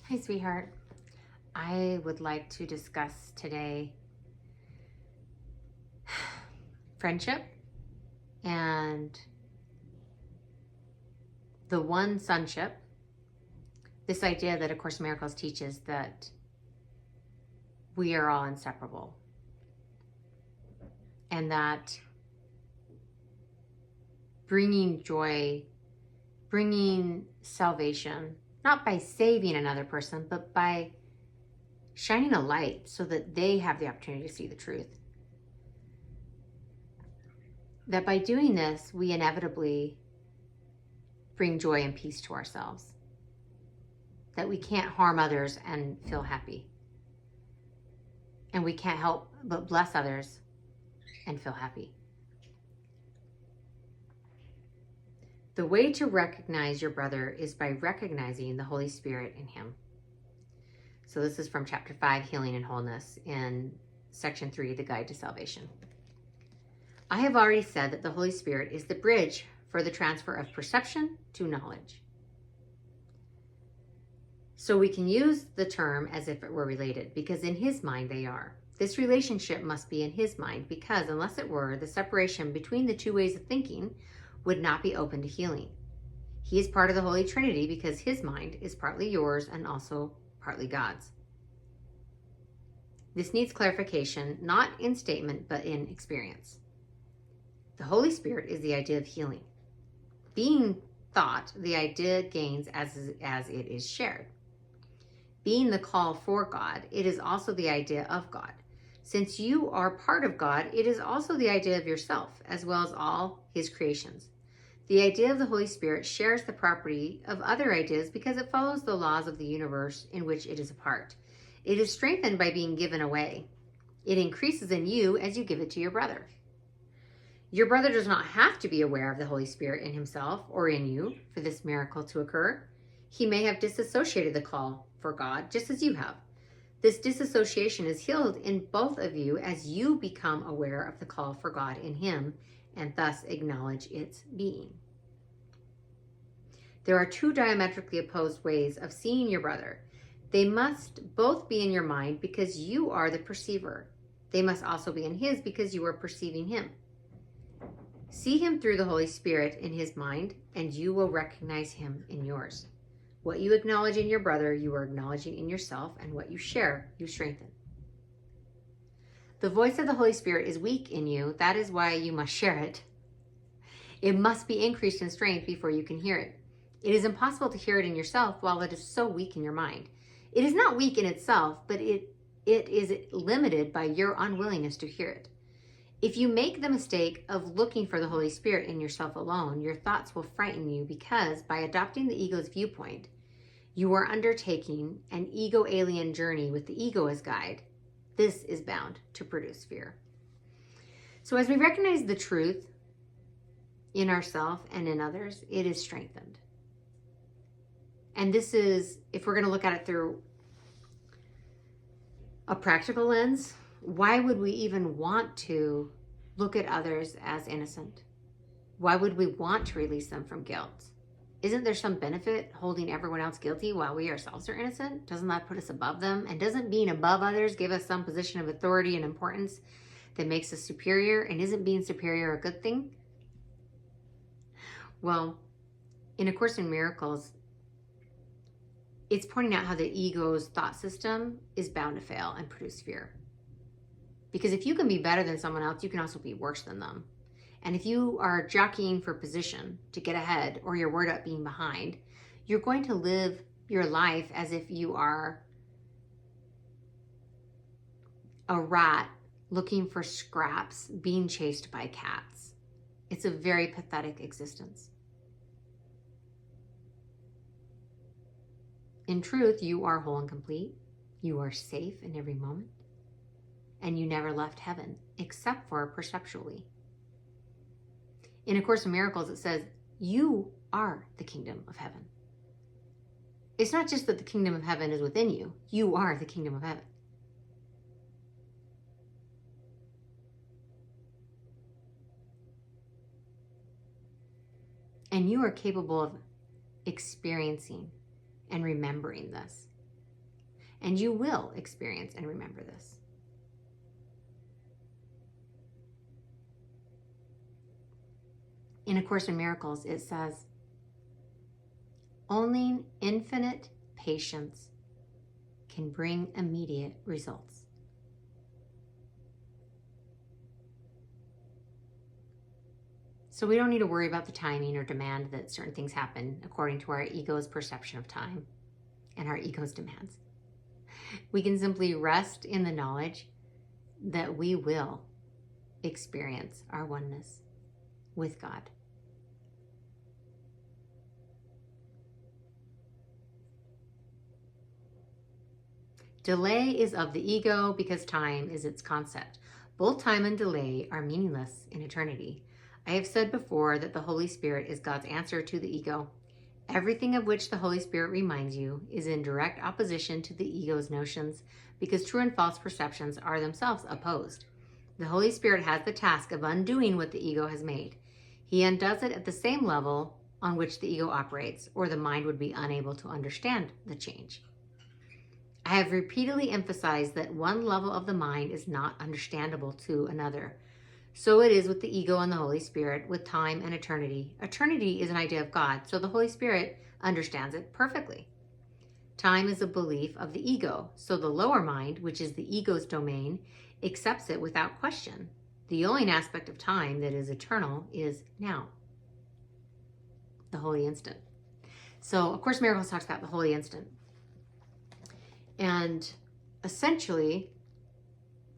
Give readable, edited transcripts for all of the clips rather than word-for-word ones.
Hi, sweetheart. I would like to discuss today friendship and the one sonship. This idea that A Course in Miracles teaches that we are all inseparable, and that bringing joy, bringing salvation, not by saving another person, but by shining a light so that they have the opportunity to see the truth. That by doing this, we inevitably bring joy and peace to ourselves. That we can't harm others and feel happy. And we can't help but bless others and feel happy. The way to recognize your brother is by recognizing the Holy Spirit in him. So this is from chapter 5, Healing and Wholeness, in section 3, The Guide to Salvation. I have already said that the Holy Spirit is the bridge for the transfer of perception to knowledge. So we can use the term as if it were related, because in his mind they are. This relationship must be in his mind, because unless it were, the separation between the two ways of thinking would not be open to healing. He is part of the Holy Trinity because his mind is partly yours and also partly God's. This needs clarification, not in statement, but in experience. The Holy Spirit is the idea of healing. Being thought, the idea gains as it is shared. Being the call for God, it is also the idea of God. Since you are part of God, it is also the idea of yourself, as well as all his creations. The idea of the Holy Spirit shares the property of other ideas because it follows the laws of the universe in which it is a part. It is strengthened by being given away. It increases in you as you give it to your brother. Your brother does not have to be aware of the Holy Spirit in himself or in you for this miracle to occur. He may have disassociated the call for God just as you have. This disassociation is healed in both of you as you become aware of the call for God in him and thus acknowledge its being. There are two diametrically opposed ways of seeing your brother. They must both be in your mind because you are the perceiver. They must also be in his because you are perceiving him. See him through the Holy Spirit in his mind, and you will recognize him in yours. What you acknowledge in your brother, you are acknowledging in yourself, and what you share, you strengthen. The voice of the Holy Spirit is weak in you. That is why you must share it. It must be increased in strength before you can hear it. It is impossible to hear it in yourself while it is so weak in your mind. It is not weak in itself, but it is limited by your unwillingness to hear it. If you make the mistake of looking for the Holy Spirit in yourself alone, your thoughts will frighten you because by adopting the ego's viewpoint, you are undertaking an ego-alien journey with the ego as guide. This is bound to produce fear. So as we recognize the truth in ourselves and in others, it is strengthened. And this is, if we're going to look at it through a practical lens, why would we even want to look at others as innocent? Why would we want to release them from guilt? Isn't there some benefit holding everyone else guilty while we ourselves are innocent? Doesn't that put us above them? And doesn't being above others give us some position of authority and importance that makes us superior? And isn't being superior a good thing? Well, in A Course in Miracles, it's pointing out how the ego's thought system is bound to fail and produce fear. Because if you can be better than someone else, you can also be worse than them. And if you are jockeying for position to get ahead, or you're worried about being behind, you're going to live your life as if you are a rat looking for scraps, being chased by cats. It's a very pathetic existence. In truth, you are whole and complete. You are safe in every moment. And you never left heaven, except for perceptually. In A Course in Miracles, it says, you are the kingdom of heaven. It's not just that the kingdom of heaven is within you. You are the kingdom of heaven. And you are capable of experiencing and remembering this. and you will experience and remember this. In A Course in Miracles, it says, only infinite patience can bring immediate results. So we don't need to worry about the timing or demand that certain things happen according to our ego's perception of time and our ego's demands. We can simply rest in the knowledge that we will experience our oneness with God. Delay is of the ego because time is its concept. Both time and delay are meaningless in eternity. I have said before that the Holy Spirit is God's answer to the ego. Everything of which the Holy Spirit reminds you is in direct opposition to the ego's notions, because true and false perceptions are themselves opposed. The Holy Spirit has the task of undoing what the ego has made. He undoes it at the same level on which the ego operates, or the mind would be unable to understand the change. I have repeatedly emphasized that one level of the mind is not understandable to another. So it is with the ego and the Holy Spirit, with time and eternity. Eternity is an idea of God, so the Holy Spirit understands it perfectly. Time is a belief of the ego, so the lower mind, which is the ego's domain, accepts it without question. The only aspect of time that is eternal is now, the holy instant. So, of course, Miracles talks about the holy instant. And essentially,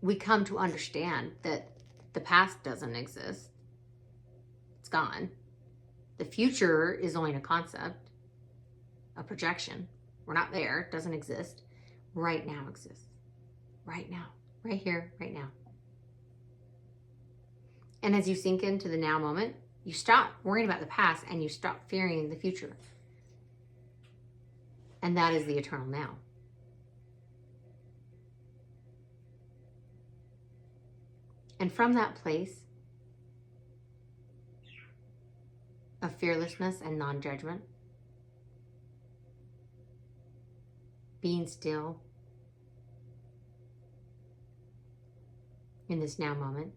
we come to understand that the past doesn't exist. It's gone. The future is only a concept, a projection. We're not there. It doesn't exist. Right now exists. Right now. Right here, right now. And as you sink into the now moment, you stop worrying about the past and you stop fearing the future. And that is the eternal now. And from that place of fearlessness and non-judgment, being still in this now moment,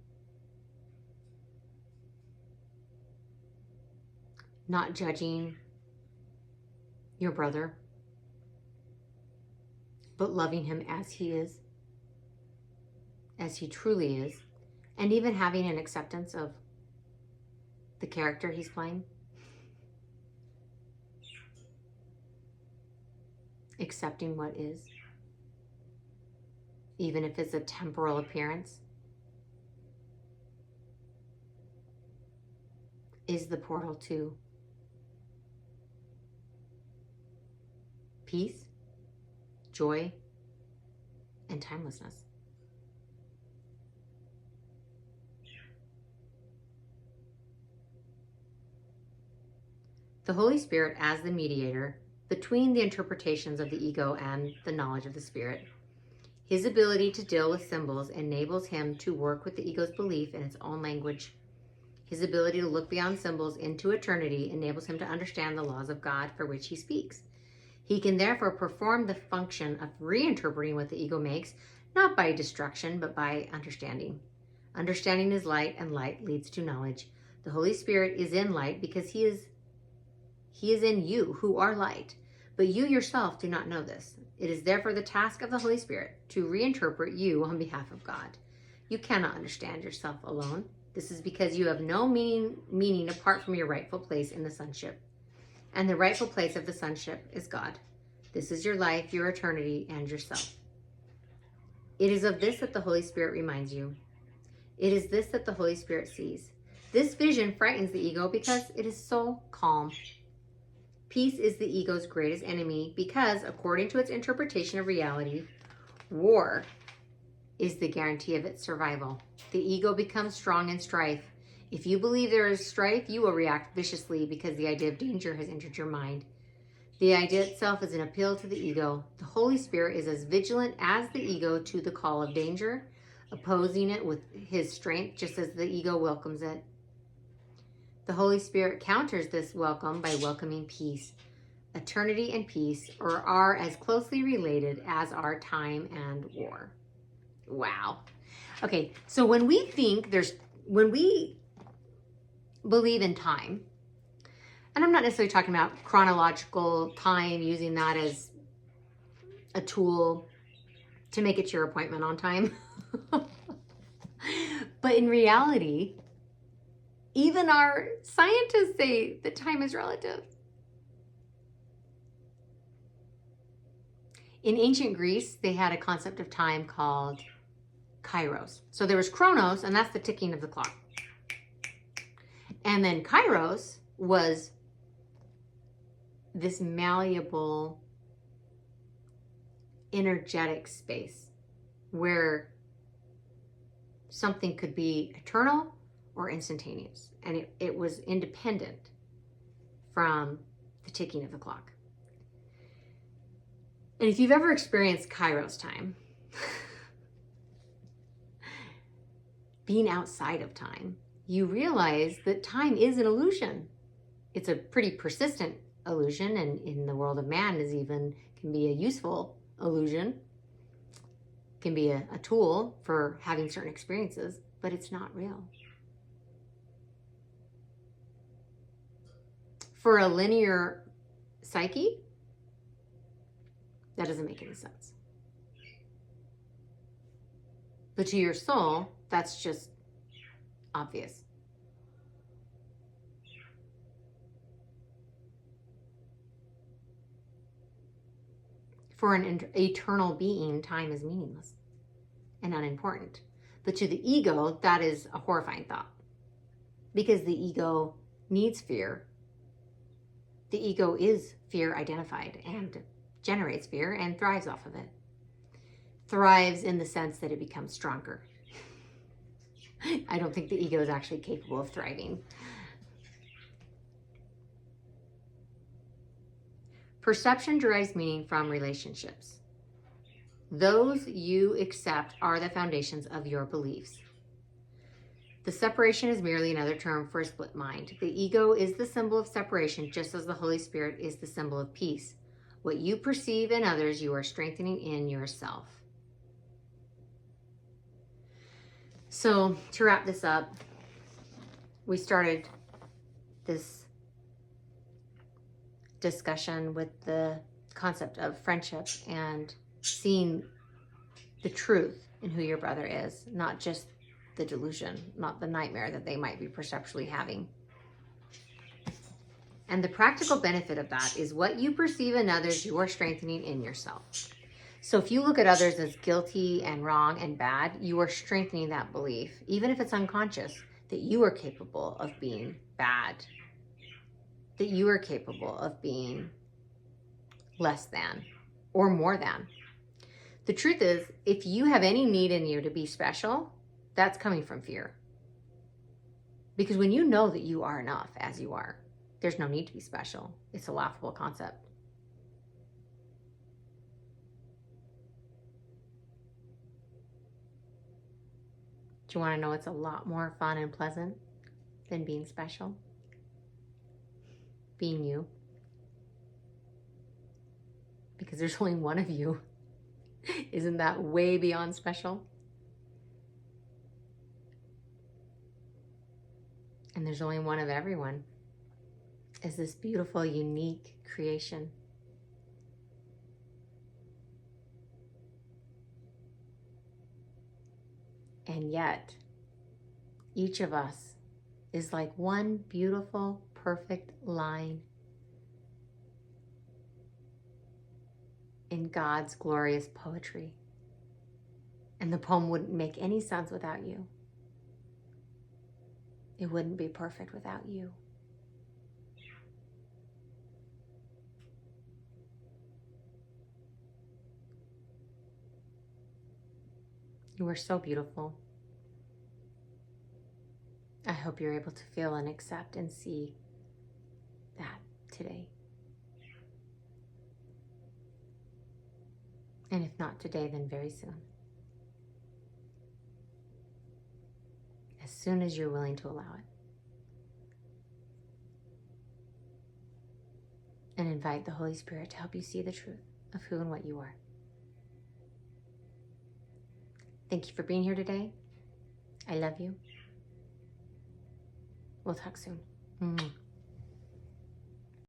not judging your brother, but loving him as he is, as he truly is, and even having an acceptance of the character he's playing. Accepting what is, even if it's a temporal appearance, is the portal to peace, joy, and timelessness. The Holy Spirit as the mediator between the interpretations of the ego and the knowledge of the Spirit. His ability to deal with symbols enables him to work with the ego's belief in its own language. His ability to look beyond symbols into eternity enables him to understand the laws of God for which he speaks. He can therefore perform the function of reinterpreting what the ego makes, not by destruction, but by understanding. Understanding is light, and light leads to knowledge. The Holy Spirit is in light because He is in you, who are light, but you yourself do not know this. It is therefore the task of the Holy Spirit to reinterpret you on behalf of God. You cannot understand yourself alone. This is because you have no meaning apart from your rightful place in the sonship. And the rightful place of the sonship is God. This is your life, your eternity, and yourself. It is of this that the Holy Spirit reminds you. It is this that the Holy Spirit sees. This vision frightens the ego because it is so calm. Peace is the ego's greatest enemy because, according to its interpretation of reality, war is the guarantee of its survival. The ego becomes strong in strife. If you believe there is strife, you will react viciously because the idea of danger has entered your mind. The idea itself is an appeal to the ego. The Holy Spirit is as vigilant as the ego to the call of danger, opposing it with his strength just as the ego welcomes it. The Holy Spirit counters this welcome by welcoming peace. eternity and peace, or are as closely related as are time and war. Wow. Okay, so when we believe in time, and I'm not necessarily talking about chronological time, using that as a tool to make it your appointment on time. But in reality, even our scientists say that time is relative. In ancient Greece, they had a concept of time called kairos. So there was chronos, and that's the ticking of the clock. And then kairos was this malleable, energetic space where something could be eternal or instantaneous. And it was independent from the ticking of the clock. And if you've ever experienced kairos time, being outside of time, you realize that time is an illusion. It's a pretty persistent illusion, and in the world of man can be a useful illusion, can be a tool for having certain experiences, but it's not real. For a linear psyche, that doesn't make any sense. But to your soul, that's just obvious. For an eternal being, time is meaningless and unimportant. But to the ego, that is a horrifying thought, because the ego needs fear. The ego is fear identified and generates fear and thrives off of it. Thrives in the sense that it becomes stronger. I don't think the ego is actually capable of thriving. Perception derives meaning from relationships. Those you accept are the foundations of your beliefs. The separation is merely another term for a split mind. The ego is the symbol of separation, just as the Holy Spirit is the symbol of peace. What you perceive in others, you are strengthening in yourself. So, to wrap this up, we started this discussion with the concept of friendship and seeing the truth in who your brother is, not just the delusion, not the nightmare that they might be perceptually having. And the practical benefit of that is what you perceive in others, you are strengthening in yourself. So if you look at others as guilty and wrong and bad, you are strengthening that belief, even if it's unconscious, that you are capable of being bad, that you are capable of being less than or more than. The truth is, if you have any need in you to be special, that's coming from fear. Because when you know that you are enough as you are, there's no need to be special. It's a laughable concept. Do you want to know what's a lot more fun and pleasant than being special? Being you. Because there's only one of you. Isn't that way beyond special? And there's only one of everyone. Is this beautiful, unique creation. And yet, each of us is like one beautiful, perfect line in God's glorious poetry. And the poem wouldn't make any sense without you. It wouldn't be perfect without you. You are so beautiful. I hope you're able to feel and accept and see that today. And if not today, then very soon. As soon as you're willing to allow it. and invite the Holy Spirit to help you see the truth of who and what you are. Thank you for being here today. I love you. We'll talk soon.